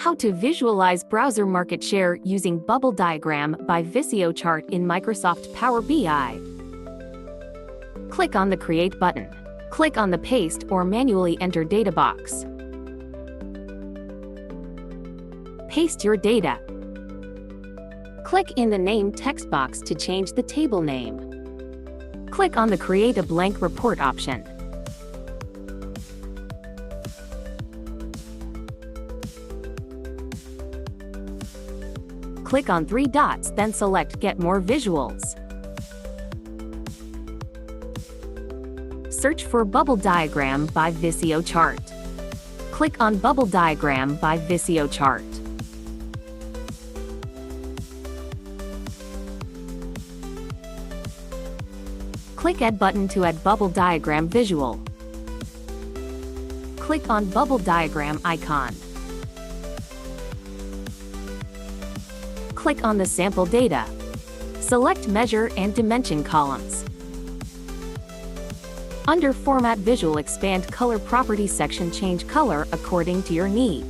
How to visualize browser market share using bubble diagram by VisioChart in Microsoft Power BI. Click on the Create button. Click on the Paste or Manually Enter data box. Paste your data. Click in the Name text box to change the table name. Click on the Create a blank report option. Click on 3 dots, then select Get More Visuals. Search for Bubble Diagram by VisioChart. Click on Bubble Diagram by VisioChart. Click Add button to add bubble diagram visual. Click on Bubble Diagram icon. Click on the sample data. Select Measure and Dimension columns. Under Format Visual, expand Color Property section, change color according to your need.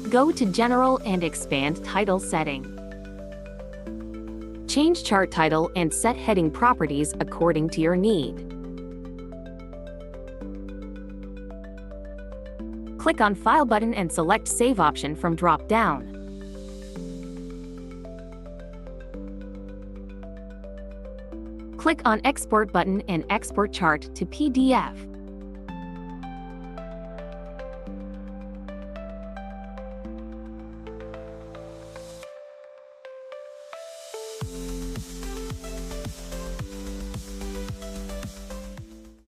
Go to General and expand Title setting. Change chart title and set heading properties according to your need. Click on File button and select Save option from drop-down. Click on Export button and export chart to PDF.